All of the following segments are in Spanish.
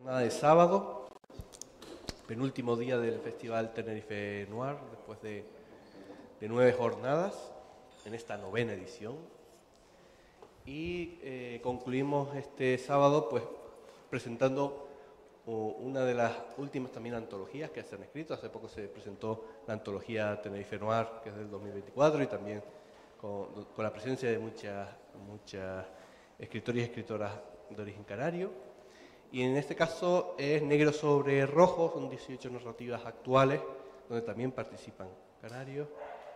Jornada de sábado, penúltimo día del Festival Tenerife Noir, después de 9 jornadas, en esta 9ª edición. Y concluimos este sábado pues presentando una de las últimas también antologías que se han escrito. Hace poco se presentó la antología Tenerife Noir, que es del 2024, y también con la presencia de muchas escritores y escritoras de origen canario. Y en este caso es Negro sobre Rojo, son 18 narrativas actuales, donde también participan canarios,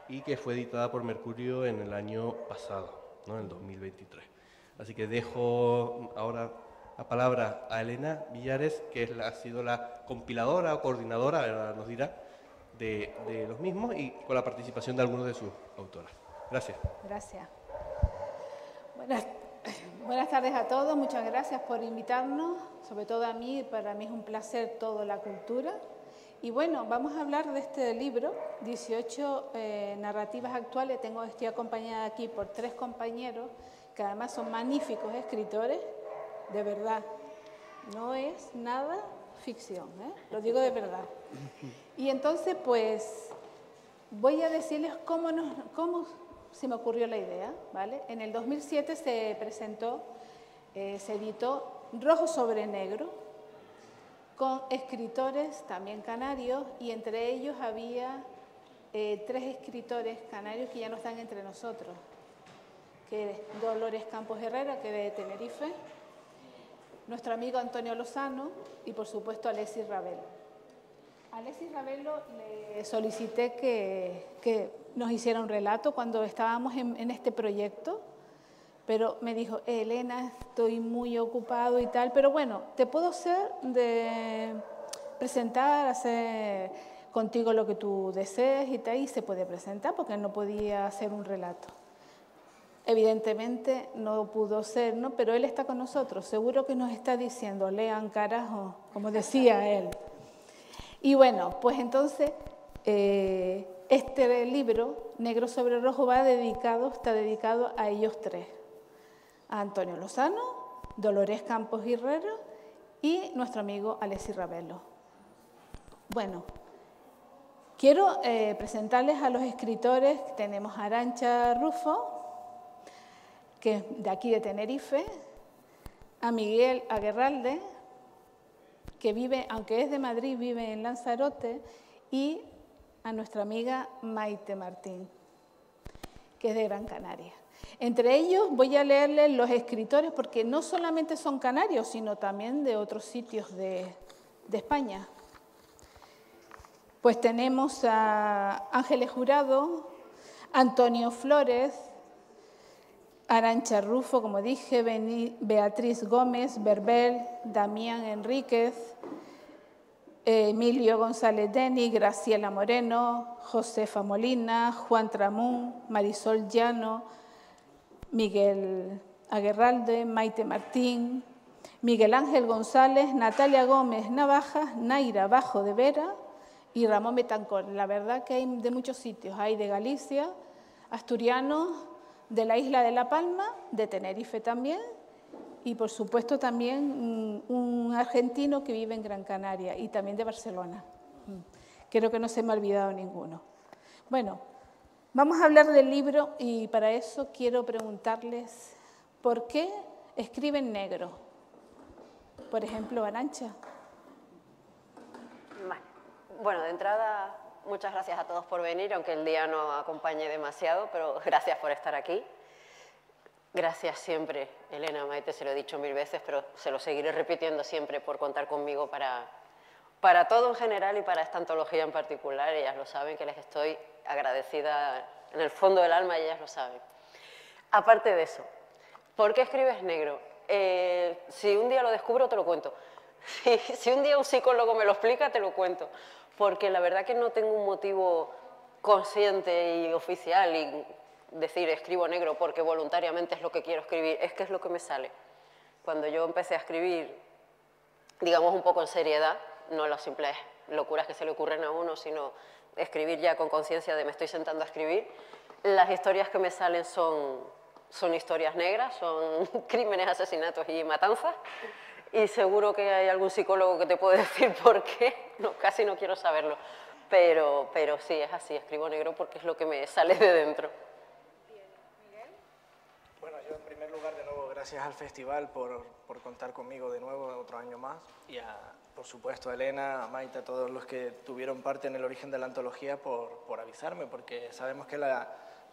y que fue editada por Mercurio en el año pasado, ¿no? En el 2023. Así que dejo ahora la palabra a Elena Villares, que ha sido la compiladora o coordinadora, ahora nos dirá, de los mismos, y con la participación de algunos de sus autoras. Gracias. Gracias. Buenas tardes a todos, muchas gracias por invitarnos, sobre todo a mí, para mí es un placer toda la cultura. Y bueno, vamos a hablar de este libro, 18 narrativas actuales. Estoy acompañada aquí por 3 compañeros que además son magníficos escritores, de verdad, no es nada ficción, lo digo de verdad. Y entonces pues voy a decirles cómo se me ocurrió la idea, ¿vale? En el 2007 se presentó, se editó Rojo sobre Negro, con escritores también canarios, y entre ellos había 3 escritores canarios que ya no están entre nosotros, que es Dolores Campos Herrera, que es de Tenerife, nuestro amigo Antonio Lozano y por supuesto Alexis Ravelo. A Alexis Ravelo le solicité que nos hiciera un relato cuando estábamos en este proyecto, pero me dijo, Elena, estoy muy ocupado y tal, pero bueno, te puedo presentar, hacer contigo lo que tú desees y tal, y se puede presentar porque no podía hacer un relato. Evidentemente no pudo ser, ¿no? Pero él está con nosotros, seguro que nos está diciendo, lean carajo, como decía él. Y bueno, pues entonces este libro, Negro sobre Rojo, está dedicado a ellos 3. A Antonio Lozano, Dolores Campos Herrera y nuestro amigo Alexis Ravelo. Bueno, quiero presentarles a los escritores. Tenemos a Arantxa Rufo, que es de aquí de Tenerife, a Miguel Aguerralde, que vive, aunque es de Madrid, vive en Lanzarote, y a nuestra amiga Maite Martín, que es de Gran Canaria. Entre ellos voy a leerles los escritores, porque no solamente son canarios, sino también de otros sitios de España. Pues tenemos a Ángeles Jurado, Antonio Flores, Arantxa Rufo, como dije, Beatriz Gómez, Berbel, Damián Enríquez, Emilio González Deni, Graciela Moreno, Josefa Molina, Juan Tramún, Marisol Llano, Miguel Aguerralde, Maite Martín, Miguel Ángel González, Natalia Gómez Navajas, Naira Bajo de Vera y Ramón Betancor. La verdad que hay de muchos sitios, hay de Galicia, asturianos, de la isla de La Palma, de Tenerife también, y por supuesto también un argentino que vive en Gran Canaria y también de Barcelona. Creo que no se me ha olvidado ninguno. Bueno, vamos a hablar del libro y para eso quiero preguntarles ¿por qué escriben negro? Por ejemplo, Arantxa. Vale. Bueno, de entrada, muchas gracias a todos por venir, aunque el día no acompañe demasiado, pero gracias por estar aquí. Gracias siempre, Elena, Maite, se lo he dicho 1000 veces, pero se lo seguiré repitiendo siempre por contar conmigo para todo en general y para esta antología en particular. Ellas lo saben, que les estoy agradecida en el fondo del alma, y ellas lo saben. Aparte de eso, ¿por qué escribes negro? Si un día lo descubro, te lo cuento. Si un día un psicólogo me lo explica, te lo cuento. Porque la verdad que no tengo un motivo consciente y oficial y decir escribo negro porque voluntariamente es lo que quiero escribir, es que es lo que me sale. Cuando yo empecé a escribir, digamos un poco en seriedad, no las simples locuras que se le ocurren a uno, sino escribir ya con conciencia de me estoy sentando a escribir, las historias que me salen son historias negras, son crímenes, asesinatos y matanzas, y seguro que hay algún psicólogo que te puede decir por qué, no, casi no quiero saberlo, pero sí, es así, escribo negro porque es lo que me sale de dentro. Bueno, yo en primer lugar, de nuevo, gracias al festival por contar conmigo de nuevo otro año más y por supuesto a Elena, a Maite, a todos los que tuvieron parte en el origen de la antología por avisarme, porque sabemos que la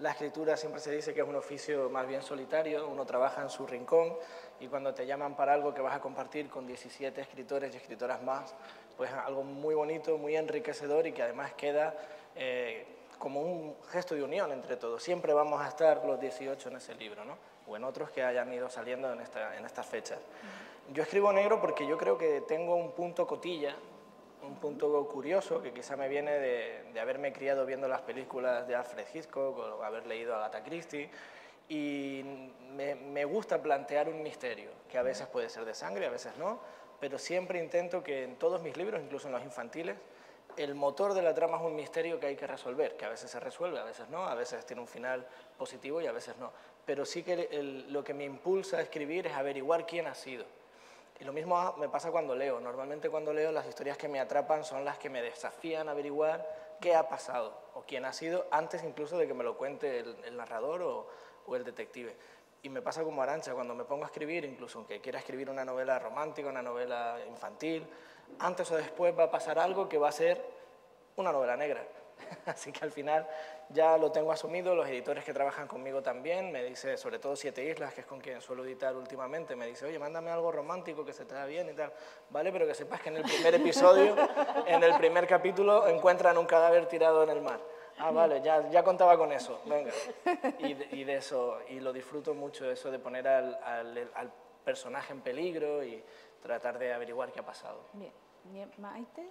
escritura siempre se dice que es un oficio más bien solitario, uno trabaja en su rincón y cuando te llaman para algo que vas a compartir con 17 escritores y escritoras más, pues algo muy bonito, muy enriquecedor y que además queda como un gesto de unión entre todos. Siempre vamos a estar los 18 en ese libro, ¿no? O en otros que hayan ido saliendo en estas fechas. Yo escribo negro porque yo creo que tengo un punto cotilla, un punto curioso que quizá me viene de haberme criado viendo las películas de Alfred Hitchcock o haber leído a Agatha Christie, y me gusta plantear un misterio, que a veces puede ser de sangre, a veces no, pero siempre intento que en todos mis libros, incluso en los infantiles, el motor de la trama es un misterio que hay que resolver, que a veces se resuelve, a veces no, a veces tiene un final positivo y a veces no. Pero sí que lo que me impulsa a escribir es averiguar quién ha sido. Y lo mismo me pasa cuando leo. Normalmente cuando leo las historias que me atrapan son las que me desafían a averiguar qué ha pasado o quién ha sido antes incluso de que me lo cuente el narrador o el detective. Y me pasa como Arantxa, cuando me pongo a escribir, incluso aunque quiera escribir una novela romántica, una novela infantil, antes o después va a pasar algo que va a ser una novela negra. Así que al final ya lo tengo asumido, los editores que trabajan conmigo también, me dice, sobre todo Siete Islas, que es con quien suelo editar últimamente, me dice, oye, mándame algo romántico que se te da bien y tal. Vale, pero que sepas que en el primer episodio, en el primer capítulo, encuentran un cadáver tirado en el mar. Ah, vale, ya contaba con eso, venga. Y de eso, y lo disfruto mucho, eso de poner al personaje en peligro y tratar de averiguar qué ha pasado. Bien, Maite.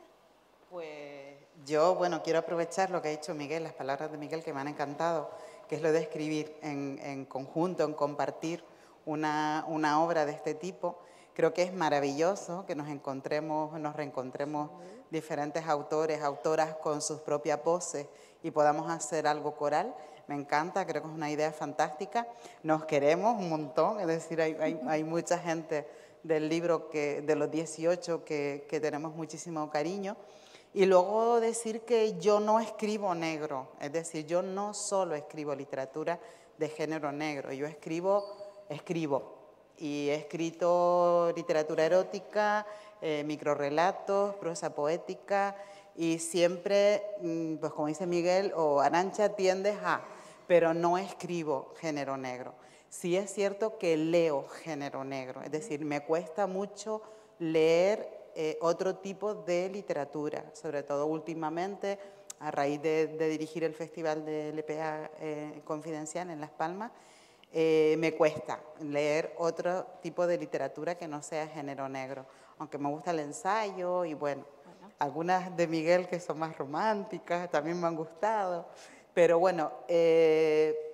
Pues yo, bueno, quiero aprovechar lo que ha dicho Miguel, las palabras de Miguel que me han encantado, que es lo de escribir en conjunto, en compartir una obra de este tipo. Creo que es maravilloso que nos reencontremos diferentes autores, autoras con sus propias voces y podamos hacer algo coral. Me encanta, creo que es una idea fantástica. Nos queremos un montón, es decir, hay mucha gente del libro, de los 18, que tenemos muchísimo cariño. Y luego decir que yo no escribo negro, es decir, yo no solo escribo literatura de género negro, yo escribo y he escrito literatura erótica, microrrelatos, prosa poética y siempre, pues como dice Miguel o Arantxa, tiendes a, pero no escribo género negro. Sí es cierto que leo género negro, es decir, me cuesta mucho leer otro tipo de literatura, sobre todo últimamente, a raíz de dirigir el Festival de LPA Confidencial en Las Palmas, me cuesta leer otro tipo de literatura que no sea género negro, aunque me gusta el ensayo y bueno, algunas de Miguel que son más románticas también me han gustado, pero bueno,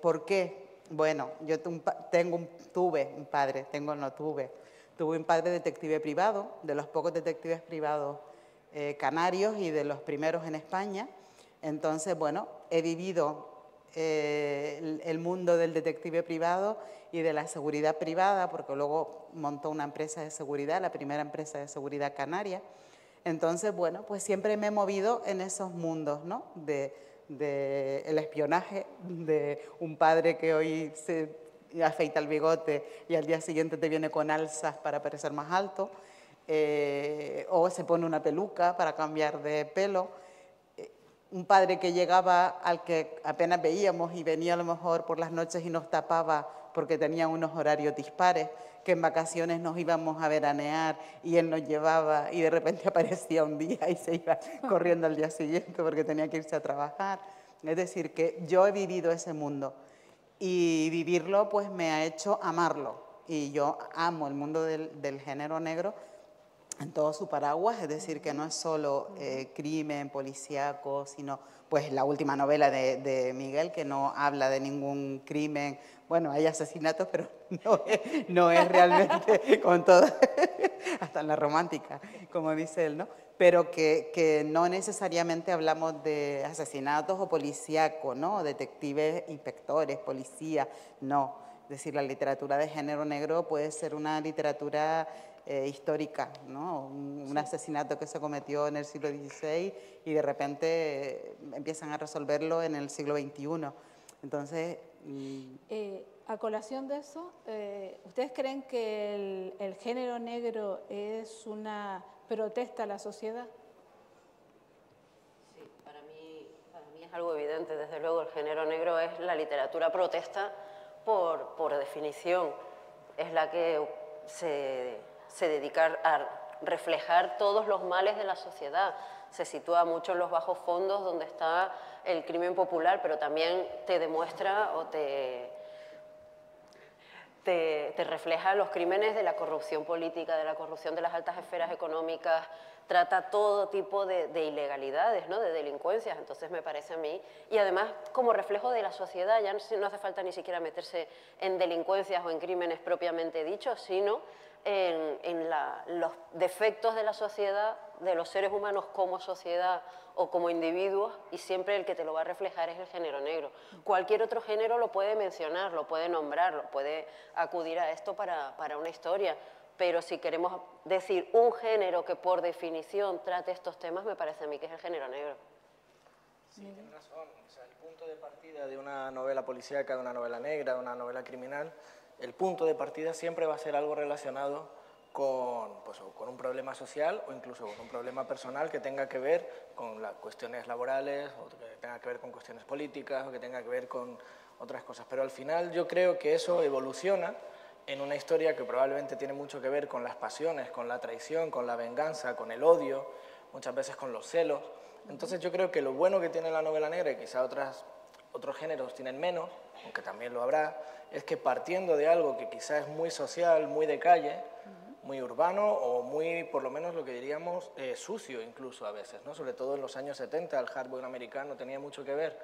¿por qué? Bueno, yo tuve un padre detective privado, de los pocos detectives privados canarios y de los primeros en España. Entonces, bueno, he vivido el mundo del detective privado y de la seguridad privada, porque luego montó una empresa de seguridad, la primera empresa de seguridad canaria. Entonces, bueno, pues siempre me he movido en esos mundos, ¿no? El espionaje, de un padre que hoy se afeita el bigote y al día siguiente te viene con alzas para parecer más alto, o se pone una peluca para cambiar de pelo. Un padre que llegaba al que apenas veíamos y venía a lo mejor por las noches y nos tapaba porque tenía unos horarios dispares, que en vacaciones nos íbamos a veranear y él nos llevaba y de repente aparecía un día y se iba corriendo al día siguiente porque tenía que irse a trabajar. Es decir, que yo he vivido ese mundo y vivirlo pues me ha hecho amarlo. Y yo amo el mundo del género negro en todo su paraguas, es decir, que no es solo crimen, policíaco, sino pues la última novela de Miguel, que no habla de ningún crimen. Bueno, hay asesinatos, pero no es realmente con todo, hasta en la romántica, como dice él, ¿no? Pero que no necesariamente hablamos de asesinatos o policíaco, ¿no? Detectives, inspectores, policías, no. Es decir, la literatura de género negro puede ser una literatura histórica, ¿no? Un asesinato que se cometió en el siglo XVI y de repente empiezan a resolverlo en el siglo XXI. Entonces... a colación de eso, ¿ustedes creen que el género negro es una protesta a la sociedad? Sí, para mí es algo evidente. Desde luego, el género negro es la literatura protesta por definición. Es la que se dedica a reflejar todos los males de la sociedad. Se sitúa mucho en los bajos fondos donde está el crimen popular, pero también te demuestra o te refleja los crímenes de la corrupción política, de la corrupción de las altas esferas económicas, trata todo tipo de ilegalidades, ¿no? De delincuencias. Entonces me parece a mí, y además como reflejo de la sociedad, ya no hace falta ni siquiera meterse en delincuencias o en crímenes propiamente dichos, sino en los defectos de la sociedad, de los seres humanos como sociedad o como individuos, y siempre el que te lo va a reflejar es el género negro. Cualquier otro género lo puede mencionar, lo puede nombrar, lo puede acudir a esto para una historia, pero si queremos decir un género que por definición trate estos temas, me parece a mí que es el género negro. Sí, tienes razón. O sea, el punto de partida de una novela policíaca, de una novela negra, de una novela criminal, el punto de partida siempre va a ser algo relacionado con un problema social o incluso con un problema personal que tenga que ver con las cuestiones laborales, o que tenga que ver con cuestiones políticas, o que tenga que ver con otras cosas. Pero al final yo creo que eso evoluciona en una historia que probablemente tiene mucho que ver con las pasiones, con la traición, con la venganza, con el odio, muchas veces con los celos. Entonces yo creo que lo bueno que tiene la novela negra, y quizá otros géneros tienen menos, aunque también lo habrá, es que partiendo de algo que quizá es muy social, muy de calle, muy urbano o muy, por lo menos lo que diríamos, sucio incluso a veces, ¿no? Sobre todo en los años 70 el hardboiled americano tenía mucho que ver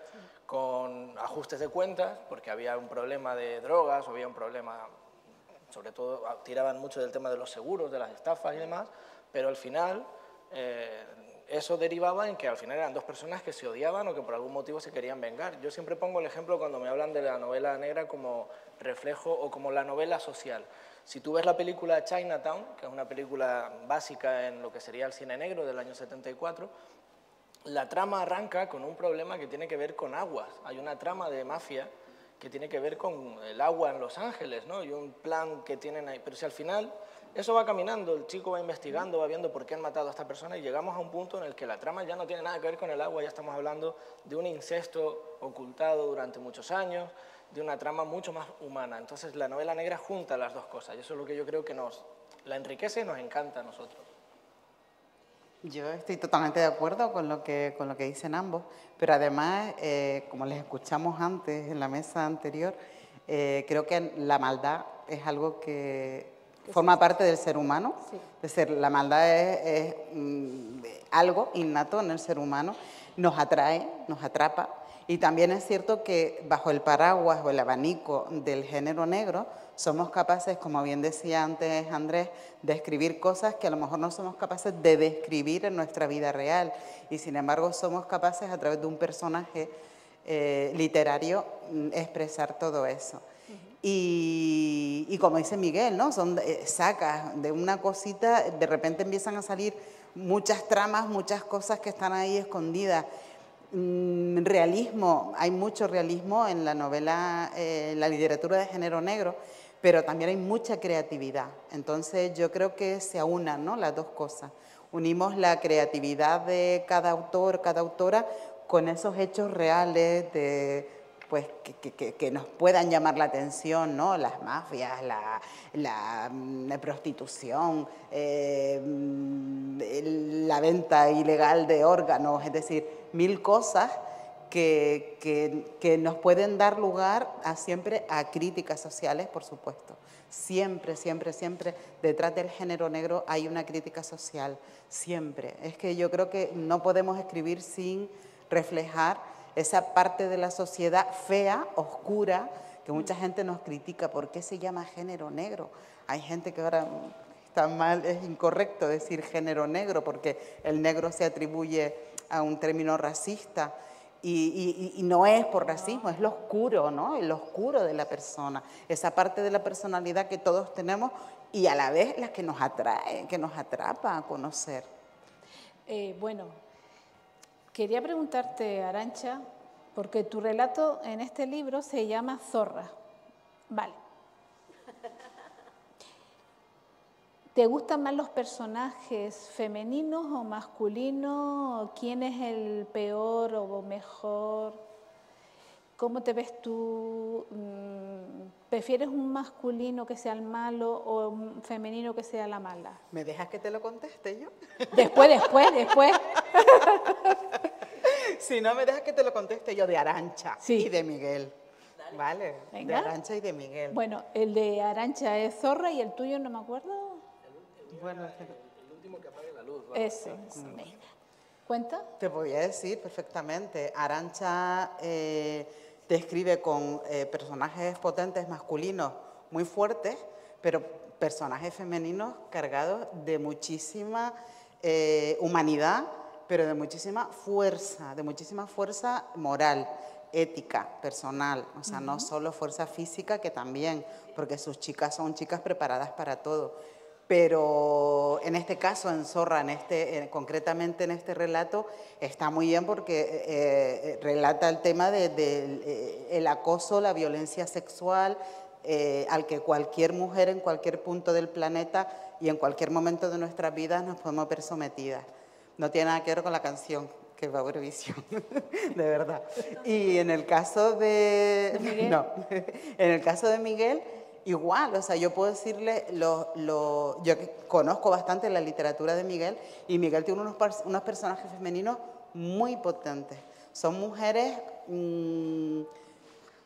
con ajustes de cuentas, porque había un problema de drogas, o había un problema, sobre todo tiraban mucho del tema de los seguros, de las estafas y demás, pero al final eso derivaba en que al final eran dos personas que se odiaban o que por algún motivo se querían vengar. Yo siempre pongo el ejemplo cuando me hablan de la novela negra como reflejo o como la novela social. Si tú ves la película Chinatown, que es una película básica en lo que sería el cine negro del año 74, la trama arranca con un problema que tiene que ver con aguas. Hay una trama de mafia que tiene que ver con el agua en Los Ángeles, ¿no? Y un plan que tienen ahí. Pero si al final eso va caminando, el chico va investigando, va viendo por qué han matado a esta persona y llegamos a un punto en el que la trama ya no tiene nada que ver con el agua, ya estamos hablando de un incesto ocultado durante muchos años, de una trama mucho más humana. Entonces la novela negra junta las dos cosas y eso es lo que yo creo que la enriquece y nos encanta a nosotros. Yo estoy totalmente de acuerdo con lo que dicen ambos, pero además, como les escuchamos antes en la mesa anterior, creo que la maldad es algo que forma parte del ser humano. Sí. Es decir, la maldad es algo innato en el ser humano, nos atrae, nos atrapa. Y también es cierto que bajo el paraguas o el abanico del género negro somos capaces, como bien decía antes Andrés, de escribir cosas que a lo mejor no somos capaces de describir en nuestra vida real y sin embargo somos capaces a través de un personaje literario expresar todo eso. Y como dice Miguel, ¿no? Sacas de una cosita, de repente empiezan a salir muchas tramas, muchas cosas que están ahí escondidas. Realismo, hay mucho realismo en la novela, la literatura de género negro, pero también hay mucha creatividad. Entonces yo creo que se aunan, ¿no? Las dos cosas. Unimos la creatividad de cada autor, cada autora, con esos hechos reales pues, que nos puedan llamar la atención, ¿no? Las mafias, la prostitución, la venta ilegal de órganos, es decir, mil cosas que nos pueden dar lugar siempre a críticas sociales, por supuesto. Siempre, siempre, siempre detrás del género negro hay una crítica social, siempre. Es que yo creo que no podemos escribir sin reflejar esa parte de la sociedad fea, oscura, que mucha gente nos critica. ¿Por qué se llama género negro? Hay gente que ahora está mal, es incorrecto decir género negro porque el negro se atribuye a un término racista. Y no es por racismo, es lo oscuro, ¿no? El oscuro de la persona, esa parte de la personalidad que todos tenemos y a la vez la que nos atrae, que nos atrapa a conocer. Bueno, quería preguntarte, Arantxa, porque tu relato en este libro se llama Zorra. Vale. ¿Te gustan más los personajes femeninos o masculinos? ¿Quién es el peor o mejor? ¿Cómo te ves tú? ¿Prefieres un masculino que sea el malo o un femenino que sea la mala? ¿Me dejas que te lo conteste yo? Después. Si no, me dejas que te lo conteste yo, de Arantxa Sí. y de Miguel. Vale, Venga. de Arantxa y de Miguel. Bueno, el de Arantxa es Zorra y el tuyo no me acuerdo. Bueno, El último que apague la luz. Ese. Venga. ¿Cuenta? te voy a decir perfectamente. Arantxa describe con personajes potentes masculinos muy fuertes, pero personajes femeninos cargados de muchísima humanidad, pero de muchísima fuerza moral, ética, personal. O sea, no solo fuerza física, que también, porque sus chicas son chicas preparadas para todo. Pero en este caso, en Zorra, concretamente en este relato, está muy bien porque relata el tema del acoso, la violencia sexual, al que cualquier mujer en cualquier punto del planeta y en cualquier momento de nuestras vidas nos podemos ver sometidas. No tiene nada que ver con la canción que va a Eurovisión, de verdad. Y en el caso de Miguel? No, en el caso de Miguel, igual, o sea, yo puedo decirle, yo conozco bastante la literatura de Miguel, y Miguel tiene unos personajes femeninos muy potentes. Son mujeres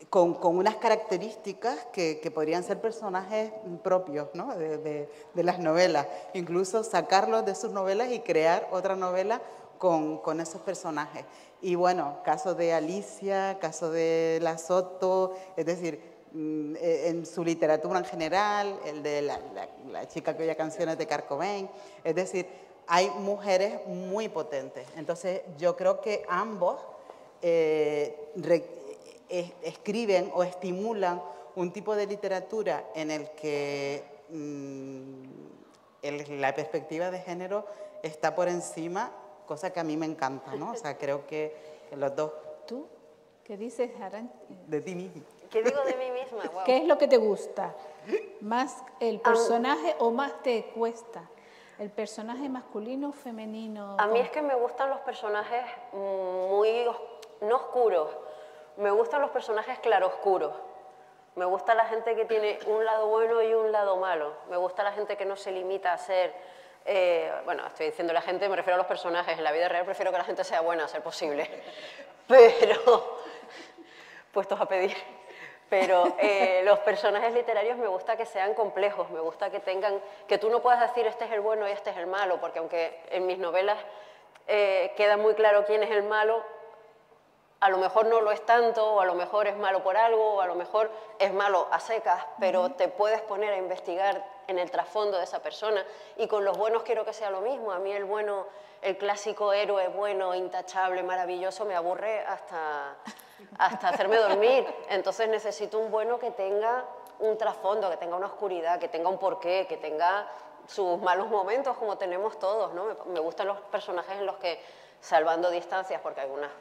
con unas características que podrían ser personajes propios, ¿no? de las novelas. Incluso sacarlos de sus novelas y crear otra novela con esos personajes. Y bueno, caso de Alicia, caso de La Soto, es decir, en su literatura en general, el de la chica que oye canciones de Kurt Cobain, es decir, hay mujeres muy potentes. Entonces yo creo que ambos escriben o estimulan un tipo de literatura en el que la perspectiva de género está por encima, cosa que a mí me encanta, ¿no? O sea, creo que los dos. ¿Tú? ¿Qué dices, Arantxa? De ti mismo. ¿Qué digo de mí misma? Wow. ¿Qué es lo que te gusta? ¿Más el personaje o más te cuesta? ¿El personaje masculino o femenino? A mí es que me gustan los personajes no oscuros, me gustan los personajes claroscuros. Me gusta la gente que tiene un lado bueno y un lado malo. Me gusta la gente que no se limita a ser... bueno, estoy diciendo la gente, me refiero a los personajes. En la vida real prefiero que la gente sea buena, a ser posible. Pero... puestos a pedir. Pero los personajes literarios me gusta que sean complejos, me gusta que tengan... que tú no puedas decir este es el bueno y este es el malo, porque aunque en mis novelas queda muy claro quién es el malo, a lo mejor no lo es tanto, o a lo mejor es malo por algo, o a lo mejor es malo a secas, pero te puedes poner a investigar en el trasfondo de esa persona. Y con los buenos quiero que sea lo mismo. A mí el bueno, el clásico héroe bueno, intachable, maravilloso, me aburre hasta hacerme dormir. Entonces necesito un bueno que tenga un trasfondo, que tenga una oscuridad, que tenga un porqué, que tenga sus malos momentos, como tenemos todos, ¿no? Me gustan los personajes en los que, salvando distancias, porque algunas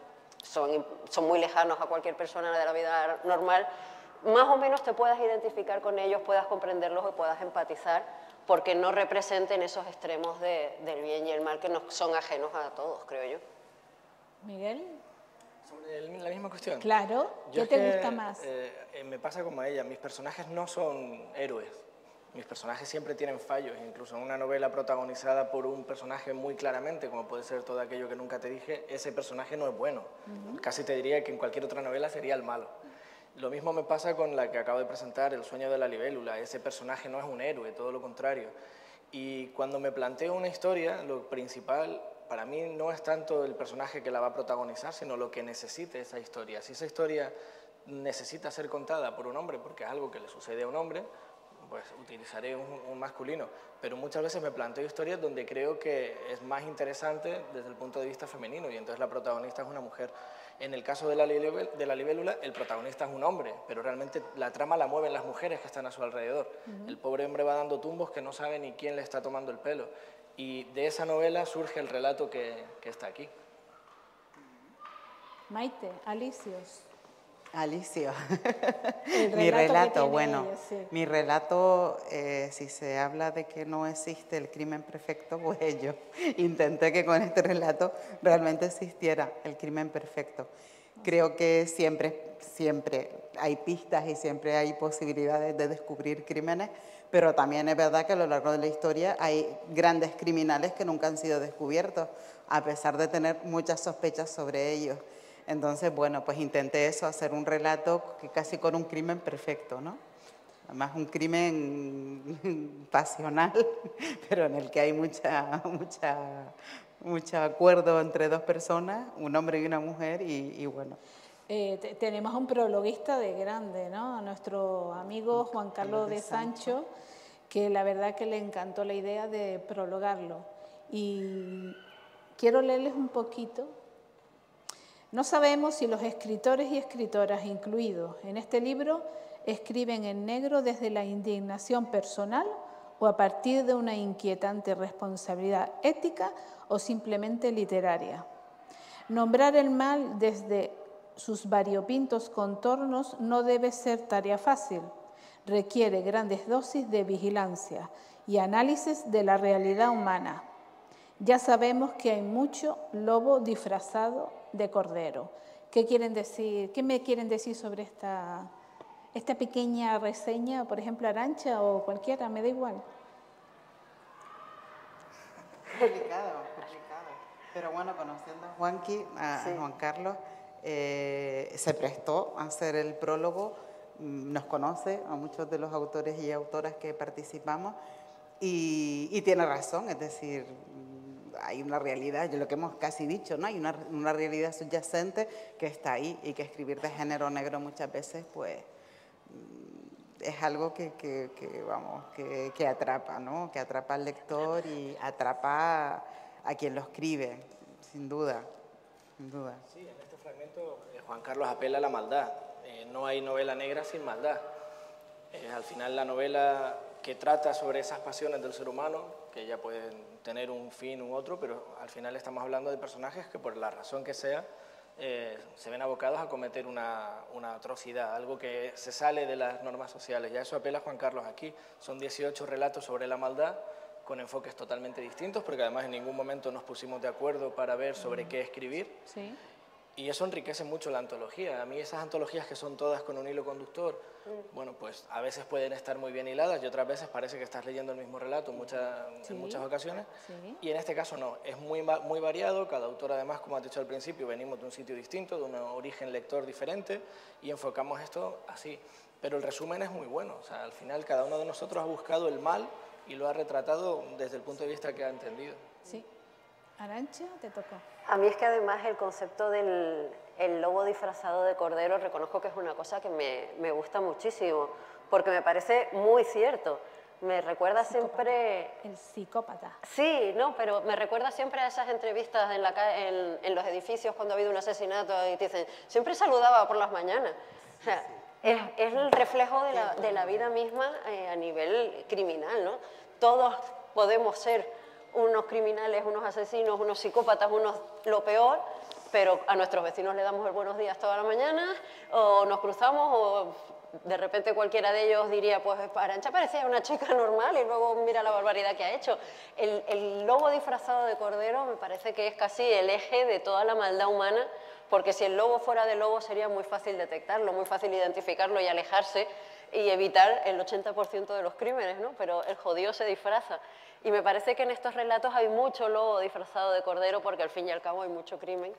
son muy lejanos a cualquier persona de la vida normal, más o menos te puedas identificar con ellos, puedas comprenderlos y puedas empatizar, porque no representen esos extremos del bien y el mal que nos son ajenos a todos, creo yo. ¿Miguel? Sobre la misma cuestión. Claro. ¿Qué te gusta más? Me pasa como a ella, mis personajes no son héroes. Mis personajes siempre tienen fallos, incluso en una novela protagonizada por un personaje muy claramente, como puede ser Todo aquello que nunca te dije, ese personaje no es bueno. Casi te diría que en cualquier otra novela sería el malo. Lo mismo me pasa con la que acabo de presentar, El sueño de la libélula. Ese personaje no es un héroe, todo lo contrario. Y cuando me planteo una historia, lo principal para mí no es tanto el personaje que la va a protagonizar, sino lo que necesite esa historia. Si esa historia necesita ser contada por un hombre, porque es algo que le sucede a un hombre, pues utilizaré un masculino, pero muchas veces me planteo historias donde creo que es más interesante desde el punto de vista femenino y entonces la protagonista es una mujer. En el caso de la libélula, el protagonista es un hombre, pero realmente la trama la mueven las mujeres que están a su alrededor. El pobre hombre va dando tumbos que no sabe ni quién le está tomando el pelo. Y de esa novela surge el relato que está aquí. Maite, Alicios. Alicio. El Mi relato que relato, tiene bueno, ella, sí. mi relato, si se habla de que no existe el crimen perfecto, pues yo intenté que con este relato realmente existiera el crimen perfecto. Creo que siempre hay pistas y siempre hay posibilidades de descubrir crímenes, pero también es verdad que a lo largo de la historia hay grandes criminales que nunca han sido descubiertos, a pesar de tener muchas sospechas sobre ellos. Entonces, bueno, pues intenté eso, hacer un relato que casi con un crimen perfecto, ¿no? Además, un crimen pasional, pero en el que hay mucho acuerdo entre dos personas, un hombre y una mujer, y bueno. Tenemos un prologuista de grande, ¿no? A nuestro amigo Juan Carlos de Sancho, que la verdad que le encantó la idea de prologarlo. Y quiero leerles un poquito. No sabemos si los escritores y escritoras incluidos en este libro escriben en negro desde la indignación personal o a partir de una inquietante responsabilidad ética o simplemente literaria. Nombrar el mal desde sus variopintos contornos no debe ser tarea fácil. Requiere grandes dosis de vigilancia y análisis de la realidad humana. Ya sabemos que hay mucho lobo disfrazado de cordero. ¿Qué quieren decir? ¿Qué me quieren decir sobre esta pequeña reseña? Por ejemplo, Arantxa o cualquiera, me da igual. Complicado. Pero bueno, conociendo a Juan Carlos, se prestó a hacer el prólogo, nos conoce a muchos de los autores y autoras que participamos y tiene razón, es decir, hay una realidad, lo que hemos casi dicho, ¿no? Hay una realidad subyacente que está ahí y que escribir de género negro muchas veces, pues, es algo que atrapa, ¿no? Que atrapa al lector y atrapa a quien lo escribe, sin duda. Sí, en este fragmento Juan Carlos apela a la maldad. No hay novela negra sin maldad. Al final la novela que trata sobre esas pasiones del ser humano, que ya pueden tener un fin u otro, pero al final estamos hablando de personajes que por la razón que sea se ven abocados a cometer una atrocidad, algo que se sale de las normas sociales. Ya eso apela Juan Carlos aquí. Son 18 relatos sobre la maldad con enfoques totalmente distintos, porque además en ningún momento nos pusimos de acuerdo para ver sobre qué escribir. Sí. Y eso enriquece mucho la antología. A mí esas antologías que son todas con un hilo conductor, bueno, pues a veces pueden estar muy bien hiladas y otras veces parece que estás leyendo el mismo relato en muchas ocasiones. Sí. Y en este caso no, es muy variado. Cada autor además, como has dicho al principio, venimos de un sitio distinto, de un origen lector diferente y enfocamos esto así. Pero el resumen es muy bueno. O sea, al final cada uno de nosotros ha buscado el mal y lo ha retratado desde el punto de vista que ha entendido. Sí. Arantxa, te tocó. A mí es que además el concepto del lobo disfrazado de cordero, reconozco que es una cosa que me gusta muchísimo, porque me parece muy cierto. Me recuerda siempre... El psicópata. Sí, no, pero me recuerda siempre a esas entrevistas en los edificios cuando ha habido un asesinato y te dicen, siempre saludaba por las mañanas. O sea, es el reflejo de la vida misma a nivel criminal, ¿no? Todos podemos ser unos criminales, unos asesinos, unos psicópatas, unos lo peor, pero a nuestros vecinos le damos el buenos días toda la mañana, o nos cruzamos, o de repente cualquiera de ellos diría, pues Arantxa parecía una chica normal y luego mira la barbaridad que ha hecho. El lobo disfrazado de cordero me parece que es casi el eje de toda la maldad humana, porque si el lobo fuera de lobo sería muy fácil detectarlo, muy fácil identificarlo y alejarse y evitar el 80% de los crímenes, ¿no? Pero el jodido se disfraza. Y me parece que en estos relatos hay mucho lobo disfrazado de cordero, porque al fin y al cabo hay mucho crimen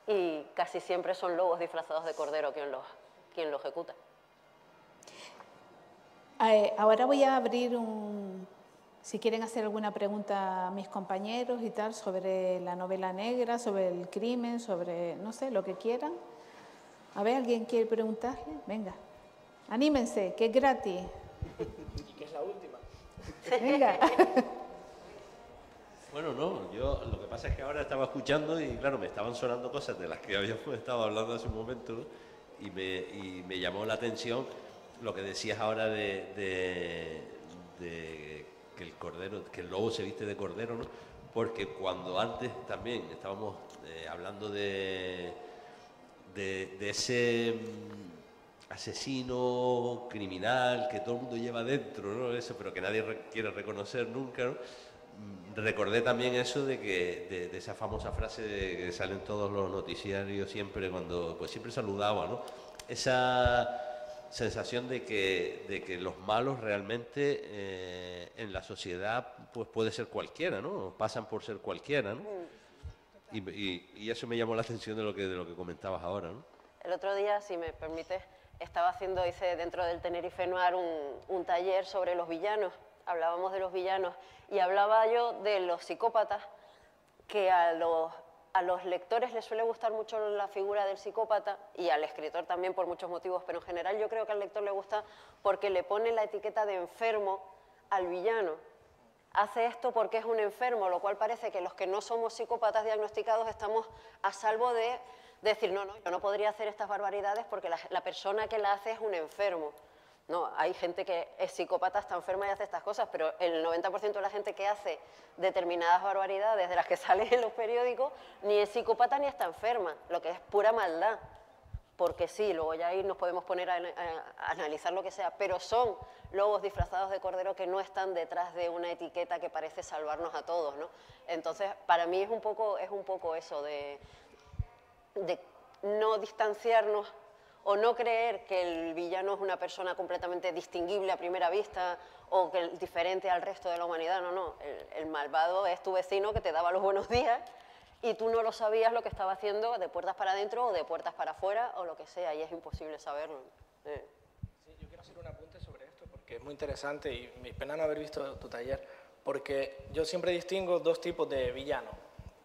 y casi siempre son lobos disfrazados de cordero quien lo ejecuta. Ahora voy a abrir si quieren hacer alguna pregunta a mis compañeros y tal, sobre la novela negra, sobre el crimen, sobre, no sé, lo que quieran. A ver, ¿alguien quiere preguntarle? Venga, anímense, que es gratis. ¿Y qué es Venga. Bueno, no, yo lo que pasa es que ahora estaba escuchando y claro, me estaban sonando cosas de las que habíamos estado hablando hace un momento, ¿no? y me llamó la atención lo que decías ahora de que el cordero, que el lobo se viste de cordero, ¿no? Porque cuando antes también estábamos hablando de ese asesino criminal que todo el mundo lleva dentro, ¿no? Eso, pero que nadie quiere reconocer nunca, ¿no? Recordé también eso de esa famosa frase que sale en todos los noticiarios siempre cuando, pues siempre saludaba, ¿no? Esa sensación de que los malos realmente en la sociedad pues puede ser cualquiera, ¿no? Pasan por ser cualquiera, ¿no? Y eso me llamó la atención de lo que comentabas ahora, ¿no? El otro día, si me permites, hice dentro del Tenerife Noir un taller sobre los villanos. Hablábamos de los villanos y hablaba yo de los psicópatas, que a los lectores les suele gustar mucho la figura del psicópata y al escritor también por muchos motivos, pero en general yo creo que al lector le gusta porque le pone la etiqueta de enfermo al villano. Hace esto porque es un enfermo, lo cual parece que los que no somos psicópatas diagnosticados estamos a salvo de decir, no, yo no podría hacer estas barbaridades porque la persona que la hace es un enfermo. No, hay gente que es psicópata, está enferma y hace estas cosas, pero el 90% de la gente que hace determinadas barbaridades de las que salen en los periódicos ni es psicópata ni está enferma, lo que es pura maldad. Porque sí, luego ya ahí nos podemos poner a analizar lo que sea, pero son lobos disfrazados de cordero que no están detrás de una etiqueta que parece salvarnos a todos, ¿no? Entonces, para mí es un poco eso de no distanciarnos o no creer que el villano es una persona completamente distinguible a primera vista o que es diferente al resto de la humanidad. No, el malvado es tu vecino que te daba los buenos días y tú no lo sabías lo que estaba haciendo de puertas para adentro o de puertas para afuera o lo que sea, y es imposible saberlo. Sí, yo quiero hacer un apunte sobre esto porque es muy interesante y me pena no haber visto tu taller, porque yo siempre distingo dos tipos de villano.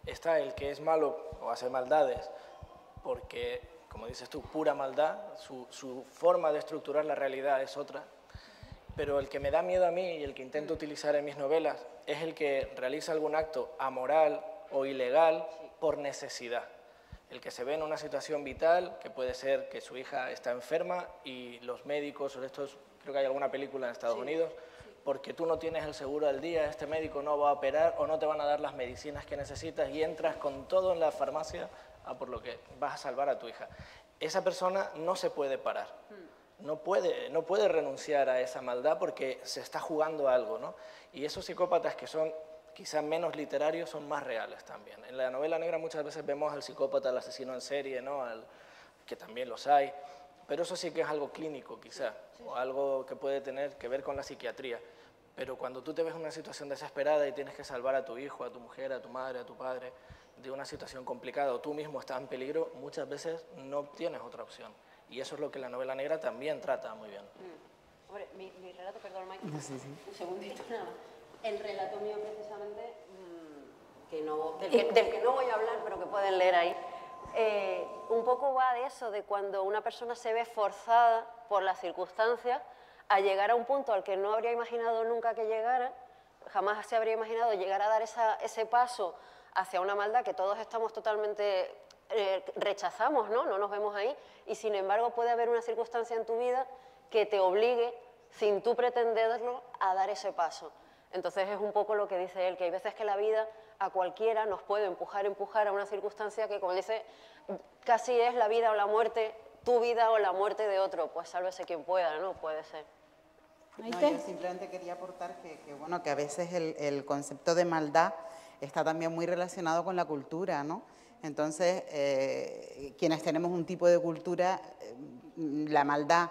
Está el que es malo o hace maldades porque, como dices tú, pura maldad, su forma de estructurar la realidad es otra, pero el que me da miedo a mí y el que intento utilizar en mis novelas es el que realiza algún acto amoral o ilegal por necesidad. El que se ve en una situación vital, que puede ser que su hija está enferma y los médicos, creo que hay alguna película en Estados Unidos, porque tú no tienes el seguro al día, este médico no va a operar o no te van a dar las medicinas que necesitas y entras con todo en la farmacia por lo que vas a salvar a tu hija. Esa persona no se puede parar, no puede renunciar a esa maldad porque se está jugando algo, ¿no? Y esos psicópatas que son quizás menos literarios son más reales también. En la novela negra muchas veces vemos al psicópata, al asesino en serie, ¿no? Que también los hay, pero eso sí que es algo clínico quizá, o algo que puede tener que ver con la psiquiatría. Pero cuando tú te ves en una situación desesperada y tienes que salvar a tu hijo, a tu mujer, a tu madre, a tu padre, de una situación complicada o tú mismo estás en peligro, muchas veces no tienes otra opción. Y eso es lo que la novela negra también trata muy bien. Hombre, mi relato, perdón, Mike, Sí. un segundito nada más. El relato mío precisamente, del que no voy a hablar, pero que pueden leer ahí, un poco va de eso, de cuando una persona se ve forzada por las circunstancias a llegar a un punto al que no habría imaginado nunca que llegara, jamás se habría imaginado llegar a dar ese paso hacia una maldad que todos estamos totalmente rechazamos, ¿no? No nos vemos ahí, y sin embargo puede haber una circunstancia en tu vida que te obligue, sin tú pretenderlo, a dar ese paso. Entonces es un poco lo que dice él, que hay veces que la vida a cualquiera nos puede empujar a una circunstancia que, como dice, casi es la vida o la muerte, tu vida o la muerte de otro, pues sálvese quien pueda, ¿no? Puede ser. No, yo simplemente quería aportar que a veces el concepto de maldad está también muy relacionado con la cultura, ¿no? Entonces, quienes tenemos un tipo de cultura, la maldad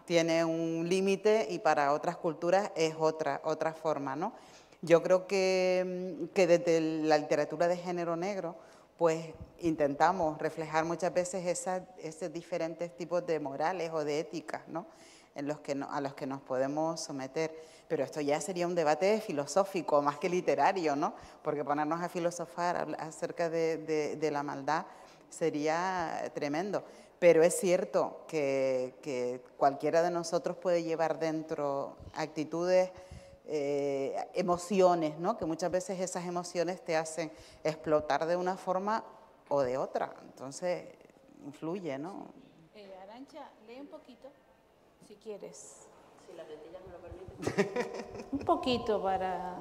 tiene un límite y para otras culturas es otra forma, ¿no? Yo creo que desde la literatura de género negro, pues intentamos reflejar muchas veces esos diferentes tipos de morales o de éticas, ¿no? A los que nos podemos someter. Pero esto ya sería un debate filosófico más que literario, ¿no? Porque ponernos a filosofar acerca de la maldad sería tremendo. Pero es cierto que cualquiera de nosotros puede llevar dentro actitudes emociones, ¿no? Que muchas veces esas emociones te hacen explotar de una forma o de otra, entonces influye, ¿no? Arantxa, lee un poquito, si quieres. Si las lentillas me lo permiten. Un poquito para...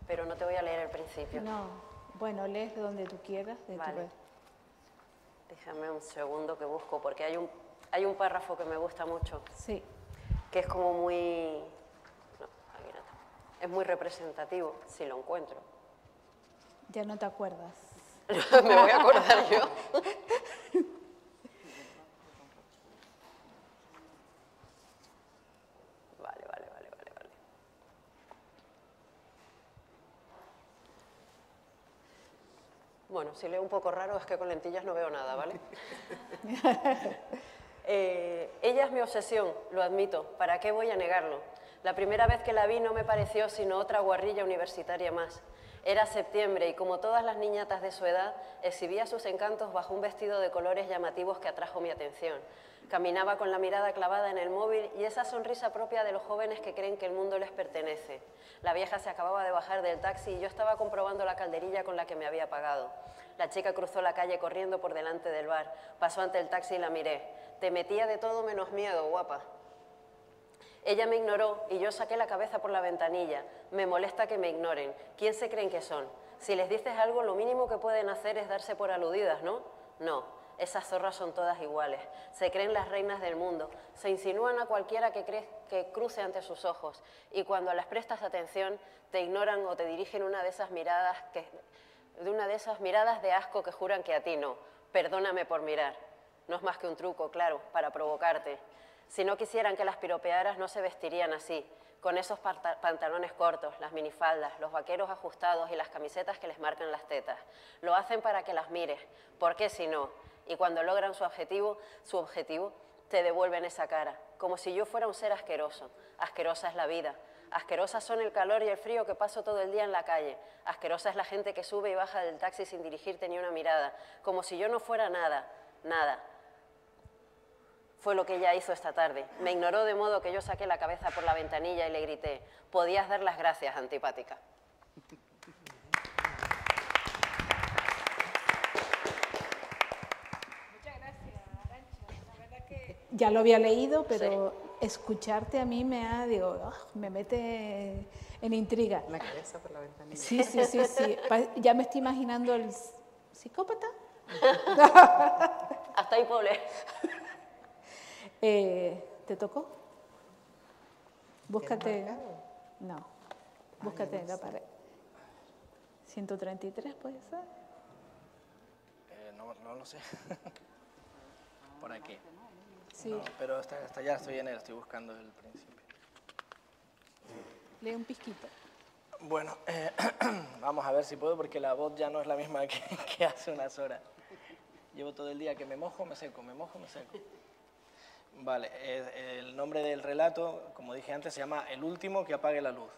Pero no te voy a leer el principio. No, bueno, lees de donde tú quieras. Vale. Déjame un segundo que busco, porque hay un párrafo que me gusta mucho. Sí. Que es como muy... No, aquí no está. Es muy representativo, si lo encuentro. Ya no te acuerdas. Me voy a acordar yo. Vale. Bueno, si leo un poco raro es que con lentillas no veo nada, ¿vale? Ella es mi obsesión, lo admito. ¿Para qué voy a negarlo? La primera vez que la vi no me pareció sino otra guarrilla universitaria más. Era septiembre y, como todas las niñatas de su edad, exhibía sus encantos bajo un vestido de colores llamativos que atrajo mi atención. Caminaba con la mirada clavada en el móvil y esa sonrisa propia de los jóvenes que creen que el mundo les pertenece. La vieja se acababa de bajar del taxi y yo estaba comprobando la calderilla con la que me había pagado. La chica cruzó la calle corriendo por delante del bar. Pasó ante el taxi y la miré. Te metía de todo menos miedo, guapa. Ella me ignoró y yo saqué la cabeza por la ventanilla. Me molesta que me ignoren. ¿Quién se creen que son? Si les dices algo, lo mínimo que pueden hacer es darse por aludidas, ¿no? No, esas zorras son todas iguales. Se creen las reinas del mundo. Se insinúan a cualquiera que cruce ante sus ojos. Y cuando les prestas atención, te ignoran o te dirigen una de esas miradas de asco que juran que a ti no. Perdóname por mirar. No es más que un truco, claro, para provocarte. Si no quisieran que las piropearas, no se vestirían así, con esos pantalones cortos, las minifaldas, los vaqueros ajustados y las camisetas que les marcan las tetas. Lo hacen para que las mires, ¿por qué si no? Y cuando logran su objetivo, te devuelven esa cara, como si yo fuera un ser asqueroso. Asquerosa es la vida. Asquerosas son el calor y el frío que paso todo el día en la calle. Asquerosa es la gente que sube y baja del taxi sin dirigirte ni una mirada, como si yo no fuera nada, nada. Fue lo que ella hizo esta tarde. Me ignoró de modo que yo saqué la cabeza por la ventanilla y le grité: podías dar las gracias, antipática. Muchas gracias, Arantxa. La verdad que ya lo había leído, pero escucharte a mí me mete en intriga. La cabeza por la ventanilla. Sí. Ya me estoy imaginando el psicópata. Hasta ahí, pobre. ¿Te tocó? Búscate. No. Búscate en la pared. 133, ¿puede ser? No lo sé. Por aquí. Sí. No, pero hasta ya estoy en él, estoy buscando el principio. Lee un pizquito. Bueno, vamos a ver si puedo, porque la voz ya no es la misma que hace unas horas. Llevo todo el día que me mojo, me seco, me mojo, me seco. Vale, el nombre del relato, como dije antes, se llama El último que apague la luz.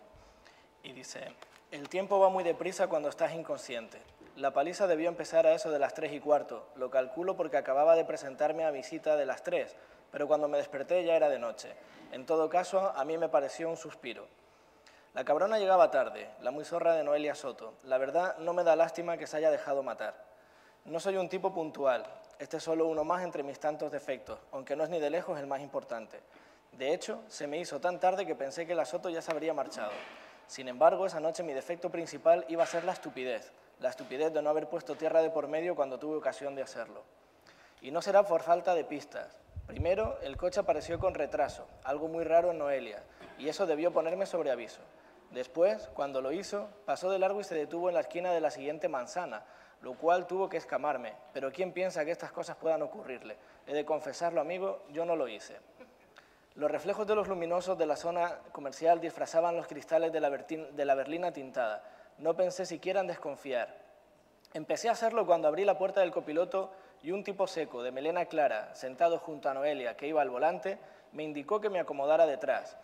Y dice: el tiempo va muy deprisa cuando estás inconsciente. La paliza debió empezar a eso de las 3:15. Lo calculo porque acababa de presentarme a mi cita de las 3, pero cuando me desperté ya era de noche. En todo caso, a mí me pareció un suspiro. La cabrona llegaba tarde, la muy zorra de Noelia Soto. La verdad, no me da lástima que se haya dejado matar. No soy un tipo puntual. Este es solo uno más entre mis tantos defectos, aunque no es ni de lejos el más importante. De hecho, se me hizo tan tarde que pensé que la Soto ya se habría marchado. Sin embargo, esa noche mi defecto principal iba a ser la estupidez de no haber puesto tierra de por medio cuando tuve ocasión de hacerlo. Y no será por falta de pistas. Primero, el coche apareció con retraso, algo muy raro en Noelia, y eso debió ponerme sobre aviso. Después, cuando lo hizo, pasó de largo y se detuvo en la esquina de la siguiente manzana, lo cual tuvo que escamarme, pero ¿quién piensa que estas cosas puedan ocurrirle? He de confesarlo, amigo, yo no lo hice. Los reflejos de los luminosos de la zona comercial disfrazaban los cristales de la berlina tintada. No pensé siquiera en desconfiar. Empecé a hacerlo cuando abrí la puerta del copiloto y un tipo seco, de melena clara, sentado junto a Noelia, que iba al volante, me indicó que me acomodara detrás.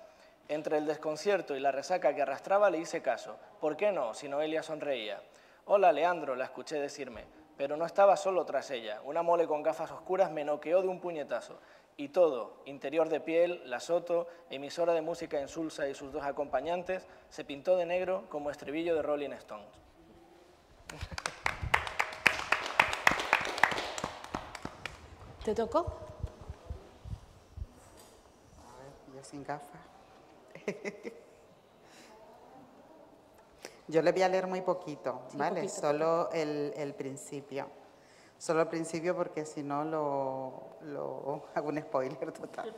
Entre el desconcierto y la resaca que arrastraba le hice caso. ¿Por qué no?, si Noelia sonreía. «Hola, Leandro», la escuché decirme, pero no estaba solo tras ella. Una mole con gafas oscuras me noqueó de un puñetazo y todo, interior de piel, la Soto, emisora de música insulsa y sus dos acompañantes, se pintó de negro como estribillo de Rolling Stones. ¿Te tocó? A ver, yo sin gafas. Yo le voy a leer muy poquito, Sí, ¿vale? poquito, Solo el principio. Solo el principio porque si no lo hago un spoiler total.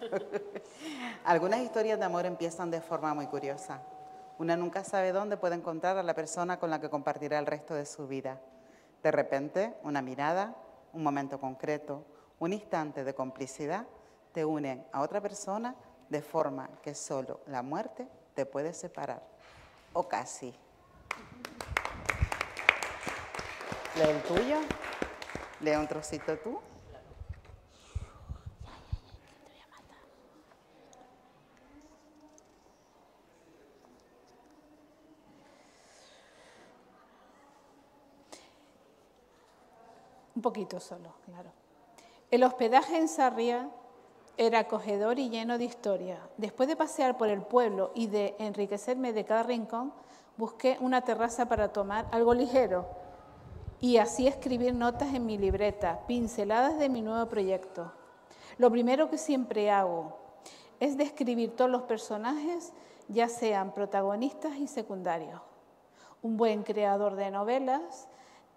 Algunas historias de amor empiezan de forma muy curiosa. Una nunca sabe dónde puede encontrar a la persona con la que compartirá el resto de su vida. De repente, una mirada, un momento concreto, un instante de complicidad te unen a otra persona de forma que solo la muerte te puede separar. O casi. ¿Lee el tuyo? ¿Lee un trocito tú? Un poquito solo, claro. El hospedaje en Sarriá era acogedor y lleno de historia. Después de pasear por el pueblo y de enriquecerme de cada rincón, busqué una terraza para tomar algo ligero y así escribir notas en mi libreta, pinceladas de mi nuevo proyecto. Lo primero que siempre hago es describir todos los personajes, ya sean protagonistas y secundarios. Un buen creador de novelas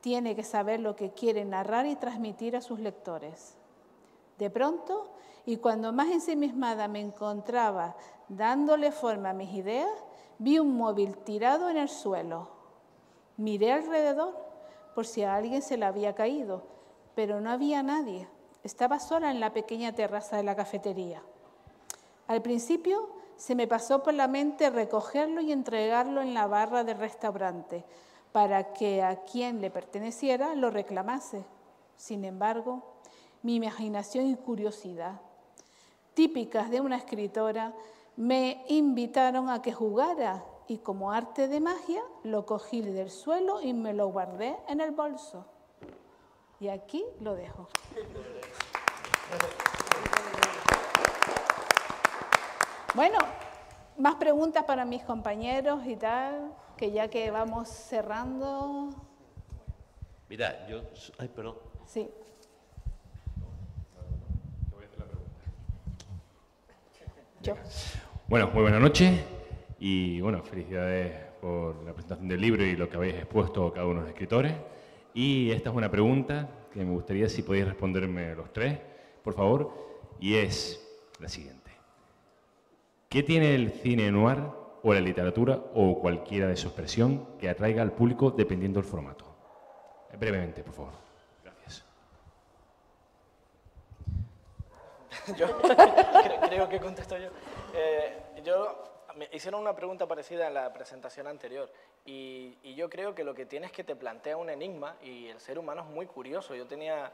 tiene que saber lo que quiere narrar y transmitir a sus lectores. De pronto, y cuando más ensimismada me encontraba dándole forma a mis ideas, vi un móvil tirado en el suelo. Miré alrededor por si a alguien se le había caído, pero no había nadie. Estaba sola en la pequeña terraza de la cafetería. Al principio se me pasó por la mente recogerlo y entregarlo en la barra del restaurante para que a quien le perteneciera lo reclamase. Sin embargo, mi imaginación y curiosidad, típicas de una escritora, me invitaron a que jugara y como arte de magia lo cogí del suelo y me lo guardé en el bolso. Y aquí lo dejo. Bueno, más preguntas para mis compañeros y tal, que ya que vamos cerrando. Mira, yo... Ay, perdón. Sí. Yo. Bueno, muy buenas noches y bueno, felicidades por la presentación del libro y lo que habéis expuesto cada uno de los escritores. Y esta es una pregunta que me gustaría si podéis responderme los tres, por favor, y es la siguiente. ¿Qué tiene el cine noir o la literatura o cualquiera de su expresión que atraiga al público dependiendo del formato? Brevemente, por favor. Gracias. Yo creo que contesto yo. Me hicieron una pregunta parecida en la presentación anterior y yo creo que lo que tienes es que te plantea un enigma y el ser humano es muy curioso. Yo tenía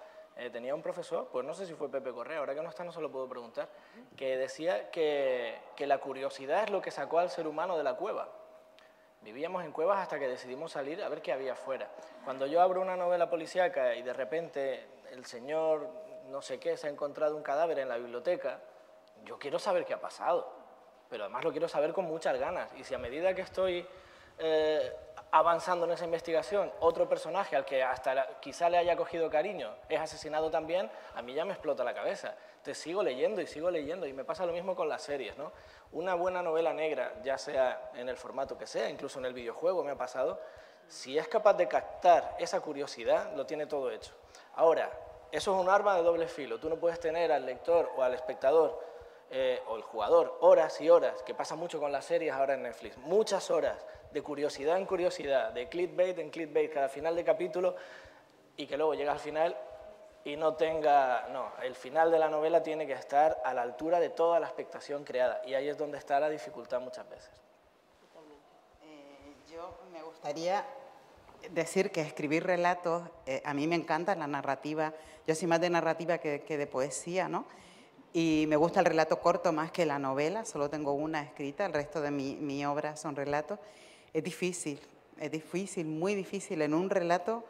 un profesor, pues no sé si fue Pepe Correa, ahora que no está no se lo puedo preguntar, que decía que la curiosidad es lo que sacó al ser humano de la cueva. Vivíamos en cuevas hasta que decidimos salir a ver qué había afuera. Cuando yo abro una novela policíaca y de repente el señor no sé qué se ha encontrado un cadáver en la biblioteca, yo quiero saber qué ha pasado, pero además lo quiero saber con muchas ganas. Y si a medida que estoy avanzando en esa investigación, otro personaje al que hasta quizá le haya cogido cariño es asesinado también, a mí ya me explota la cabeza. Entonces sigo leyendo y me pasa lo mismo con las series, ¿no? Una buena novela negra, ya sea en el formato que sea, incluso en el videojuego me ha pasado, si es capaz de captar esa curiosidad, lo tiene todo hecho. Ahora, eso es un arma de doble filo. Tú no puedes tener al lector o al espectador o el jugador horas y horas, que pasa mucho con las series ahora en Netflix, muchas horas de curiosidad en curiosidad, de clickbait en clickbait, cada final de capítulo, y que luego llega al final y no tenga... No, el final de la novela tiene que estar a la altura de toda la expectación creada, y ahí es donde está la dificultad muchas veces. Yo me gustaría decir que escribir relatos, a mí me encanta la narrativa, yo soy más de narrativa que de poesía, ¿no? Y me gusta el relato corto más que la novela, solo tengo una escrita, el resto de mi obra son relatos. Es difícil, muy difícil en un relato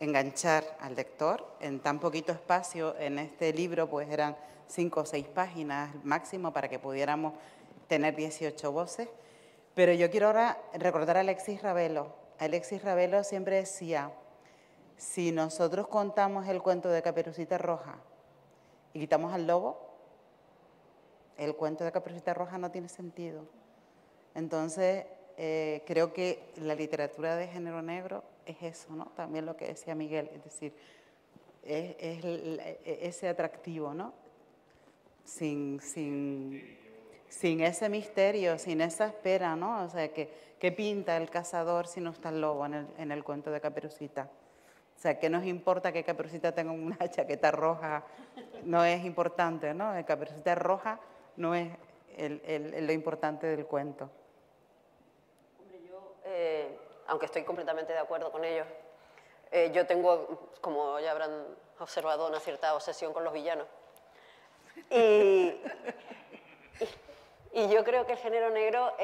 enganchar al lector en tan poquito espacio. En este libro pues eran 5 o 6 páginas máximo para que pudiéramos tener 18 voces. Pero yo quiero ahora recordar a Alexis Ravelo. Alexis Ravelo siempre decía, si nosotros contamos el cuento de Caperucita Roja y quitamos al lobo, el cuento de Caperucita Roja no tiene sentido. Entonces, creo que la literatura de género negro es eso, ¿no? También lo que decía Miguel, es decir, es ese atractivo, ¿no? Sin ese misterio, sin esa espera, ¿no? O sea, ¿qué pinta el cazador si no está el lobo en el cuento de Caperucita? O sea, ¿qué nos importa que Caperucita tenga una chaqueta roja? No es importante, ¿no? Caperucita Roja no es lo importante del cuento. Hombre, yo, aunque estoy completamente de acuerdo con ellos, yo tengo, como ya habrán observado, una cierta obsesión con los villanos. Y yo creo que el género negro,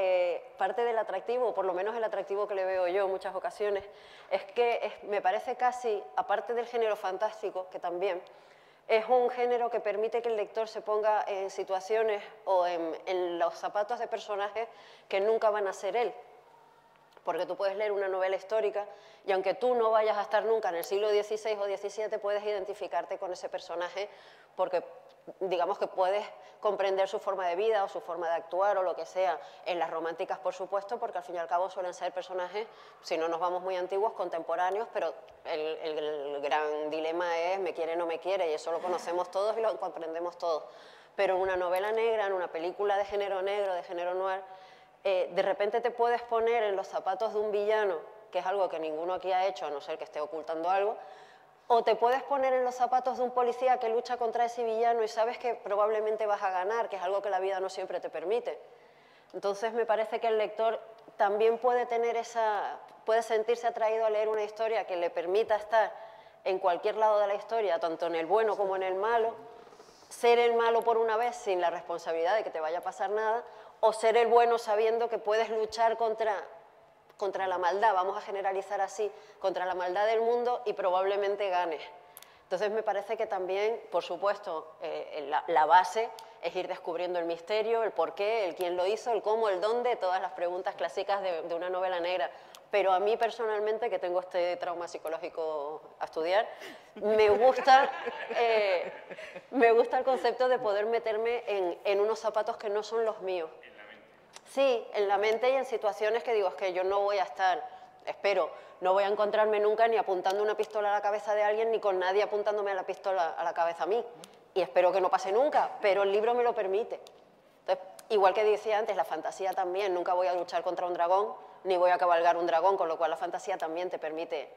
parte del atractivo, o por lo menos el atractivo que le veo yo en muchas ocasiones, es que me parece casi, aparte del género fantástico, que también, es un género que permite que el lector se ponga en situaciones o en los zapatos de personajes que nunca van a ser él. Porque tú puedes leer una novela histórica y aunque tú no vayas a estar nunca en el siglo XVI o XVII, puedes identificarte con ese personaje porque digamos que puedes comprender su forma de vida o su forma de actuar o lo que sea. En las románticas, por supuesto, porque al fin y al cabo suelen ser personajes, si no nos vamos muy antiguos, contemporáneos, pero el gran dilema es me quiere o no me quiere, y eso lo conocemos todos y lo comprendemos todos. Pero en una novela negra, en una película de género negro, de género noir, de repente te puedes poner en los zapatos de un villano, que es algo que ninguno aquí ha hecho, a no ser que esté ocultando algo, o te puedes poner en los zapatos de un policía que lucha contra ese villano y sabes que probablemente vas a ganar, que es algo que la vida no siempre te permite. Entonces me parece que el lector también puede sentirse atraído a leer una historia que le permita estar en cualquier lado de la historia, tanto en el bueno como en el malo, ser el malo por una vez sin la responsabilidad de que te vaya a pasar nada, o ser el bueno sabiendo que puedes luchar contra la maldad, vamos a generalizar así, contra la maldad del mundo y probablemente ganes. Entonces me parece que también, por supuesto, la base es ir descubriendo el misterio, el por qué, el quién lo hizo, el cómo, el dónde, todas las preguntas clásicas de una novela negra. Pero a mí personalmente, que tengo este trauma psicológico a estudiar, me gusta el concepto de poder meterme en unos zapatos que no son los míos. Sí, en la mente y en situaciones que digo, es que yo no voy a estar, espero, no voy a encontrarme nunca ni apuntando una pistola a la cabeza de alguien ni con nadie apuntándome la pistola a la cabeza a mí. Y espero que no pase nunca, pero el libro me lo permite. Entonces, igual que decía antes, la fantasía también, nunca voy a luchar contra un dragón, ni voy a cabalgar un dragón, con lo cual la fantasía también te permite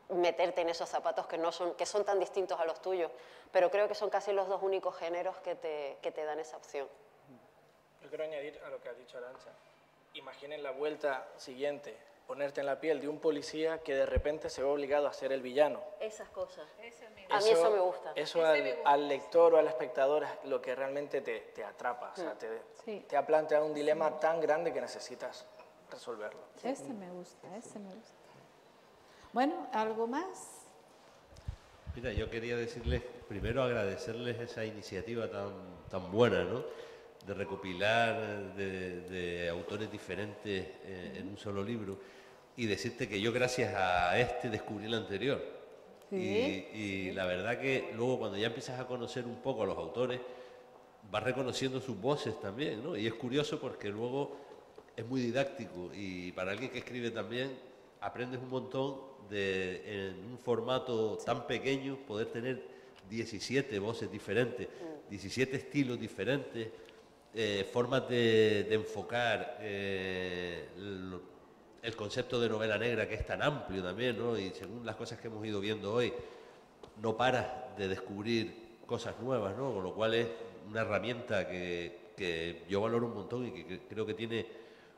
meterte en esos zapatos que son tan distintos a los tuyos. Pero creo que son casi los dos únicos géneros que te dan esa opción. Yo quiero añadir a lo que ha dicho Arantxa. Imaginen la vuelta siguiente, ponerte en la piel de un policía que de repente se ve obligado a ser el villano. Esas cosas. A mí eso me gusta. Eso al lector o al espectador es lo que realmente te atrapa. O sea, te ha planteado un dilema tan grande que necesitas resolverlo. Ese me gusta, ese me gusta. Bueno, ¿algo más? Mira, yo quería decirles, primero agradecerles esa iniciativa tan buena, ¿no?, de recopilar de autores diferentes en un solo libro, y decirte que yo gracias a este descubrí el anterior. ¿Sí? Y la verdad que luego cuando ya empiezas a conocer un poco a los autores, vas reconociendo sus voces también, ¿no? Y es curioso porque luego es muy didáctico y para alguien que escribe también aprendes un montón en un formato tan pequeño poder tener 17 voces diferentes, 17 estilos diferentes, formas de enfocar el concepto de novela negra, que es tan amplio también, ¿no? Y según las cosas que hemos ido viendo hoy, no paras de descubrir cosas nuevas, ¿no? Con lo cual es una herramienta que yo valoro un montón y que creo que tiene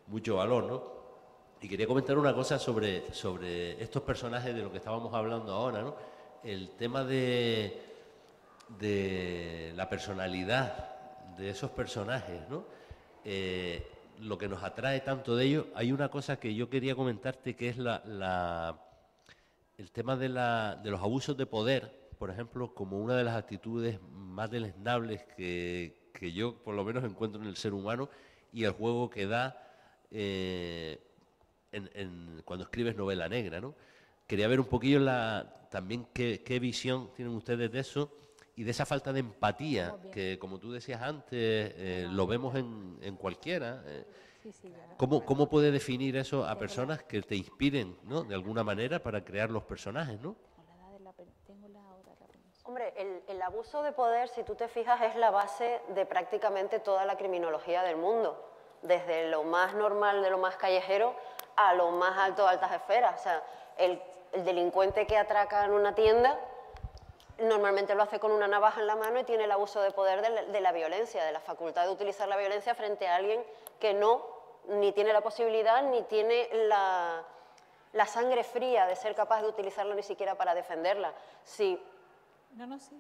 mucho valor, ¿no? Y quería comentar una cosa sobre estos personajes de lo que estábamos hablando ahora, ¿no? El tema de la personalidad de esos personajes, ¿no? Lo que nos atrae tanto de ellos. Hay una cosa que yo quería comentarte que es el tema de los abusos de poder, por ejemplo, como una de las actitudes más deleznables que yo por lo menos encuentro en el ser humano, y el juego que da cuando escribes novela negra, ¿no? Quería ver un poquillo también qué visión tienen ustedes de eso y de esa falta de empatía que, como tú decías antes, lo vemos en cualquiera. ¿Cómo puede definir eso a personas que te inspiren, ¿no?, de alguna manera para crear los personajes, ¿no? Hombre, el abuso de poder, si tú te fijas, es la base de prácticamente toda la criminología del mundo, desde lo más normal, de lo más callejero, a lo más alto de altas esferas. O sea, el delincuente que atraca en una tienda normalmente lo hace con una navaja en la mano y tiene el abuso de poder de la violencia, de la facultad de utilizar la violencia frente a alguien que ni tiene la posibilidad ni tiene la sangre fría de ser capaz de utilizarla ni siquiera para defenderla. Sí. No, sí.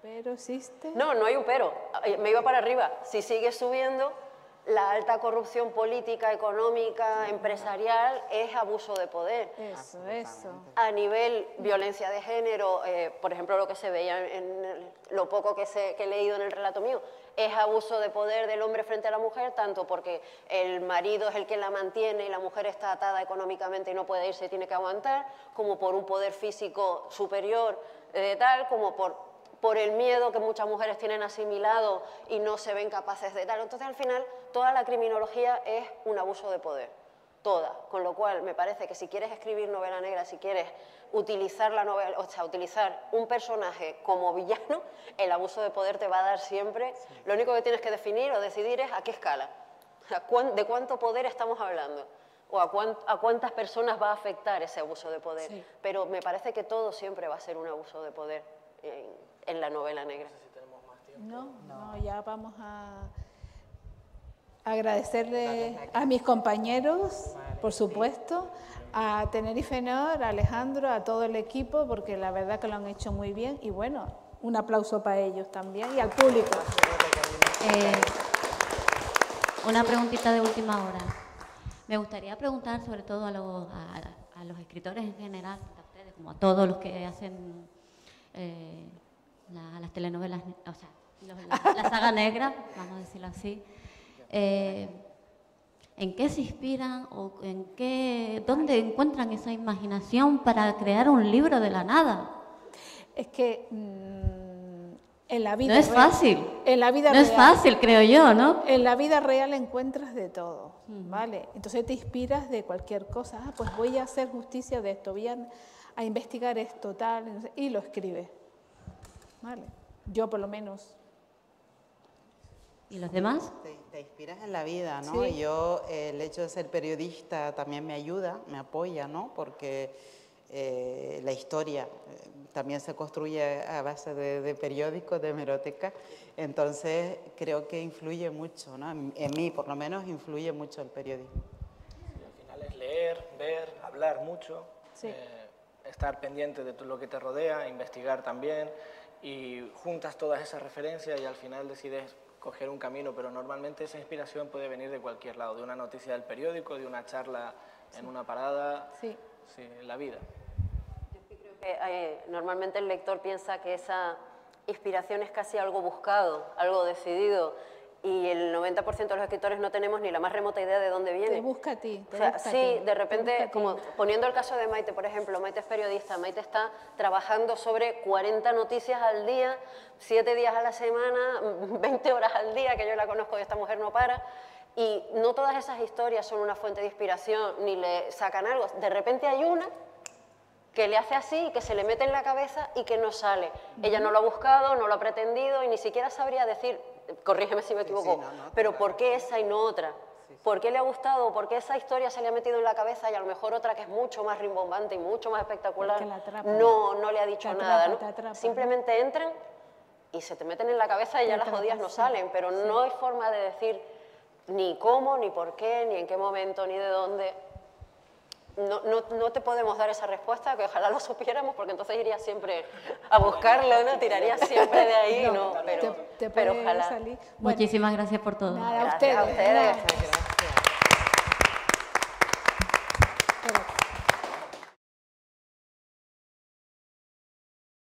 Pero existe. No hay un pero. Me iba para arriba. Si sigue subiendo, la alta corrupción política, económica, empresarial, es abuso de poder. Eso. A nivel violencia de género, por ejemplo, lo que se veía en lo poco que he leído en el relato mío, es abuso de poder del hombre frente a la mujer, tanto porque el marido es el que la mantiene y la mujer está atada económicamente y no puede irse y tiene que aguantar, como por un poder físico superior, como por el miedo que muchas mujeres tienen asimilado y no se ven capaces de tal. Entonces, al final, toda la criminología es un abuso de poder, toda. Con lo cual, me parece que si quieres escribir novela negra, si quieres utilizar la novela, o sea, utilizar un personaje como villano, el abuso de poder te va a dar siempre. Sí. Lo único que tienes que definir o decidir es a qué escala, de cuánto poder estamos hablando, o a cuántas personas va a afectar ese abuso de poder. Sí. Pero me parece que todo siempre va a ser un abuso de poder en la novela negra. No, ya vamos a agradecerle a mis compañeros, por supuesto, a Tenerife Nor, a Alejandro, a todo el equipo, porque la verdad que lo han hecho muy bien y bueno, un aplauso para ellos también y al público. Una preguntita de última hora. Me gustaría preguntar sobre todo a los escritores en general, a ustedes, como a todos los que hacen las telenovelas, o sea, la saga negra, vamos a decirlo así. ¿En qué se inspiran o dónde encuentran esa imaginación para crear un libro de la nada? Es que en la vida no es real, fácil. En la vida no real, es fácil, creo yo, ¿no? En la vida real encuentras de todo, ¿vale? Entonces te inspiras de cualquier cosa. Pues voy a hacer justicia de esto, voy a investigar esto, tal, y lo escribes, ¿vale? Yo por lo menos. ¿Y los demás? Te inspiras en la vida, ¿no? Sí. Yo, el hecho de ser periodista también me ayuda, me apoya, ¿no? Porque la historia también se construye a base de periódicos, de hemeroteca. Entonces, creo que influye mucho, ¿no? En mí, por lo menos, influye mucho el periodismo. Sí, al final es leer, ver, hablar mucho, sí. Estar pendiente de todo lo que te rodea, investigar también, y juntas todas esas referencias y al final decides coger un camino, pero normalmente esa inspiración puede venir de cualquier lado, de una noticia del periódico, de una charla en una parada, en la vida. Yo creo que normalmente el lector piensa que esa inspiración es casi algo buscado, algo decidido, y el 90% de los escritores no tenemos ni la más remota idea de dónde viene. Te busca a ti. O sea, sí, de repente, como poniendo el caso de Maite, por ejemplo, Maite es periodista, Maite está trabajando sobre 40 noticias al día, 7 días a la semana, 20 horas al día, que yo la conozco y esta mujer no para, y no todas esas historias son una fuente de inspiración, ni le sacan algo. De repente hay una que le hace así, que se le mete en la cabeza y que no sale. Ella no lo ha buscado, no lo ha pretendido y ni siquiera sabría decir, corrígeme si me equivoco, pero ¿por qué esa y no otra? ¿Por qué le ha gustado? ¿Por qué esa historia se le ha metido en la cabeza y a lo mejor otra que es mucho más rimbombante y mucho más espectacular no le ha dicho nada, ¿no? Simplemente entran y se te meten en la cabeza y ya las jodidas no salen, pero no hay forma de decir ni cómo, ni por qué, ni en qué momento, ni de dónde. No te podemos dar esa respuesta, que ojalá lo supiéramos, porque entonces iría siempre a buscarlo, ¿no? Tiraría siempre de ahí, pero ojalá. Salir. Bueno, muchísimas gracias por todo. Nada, gracias a ustedes.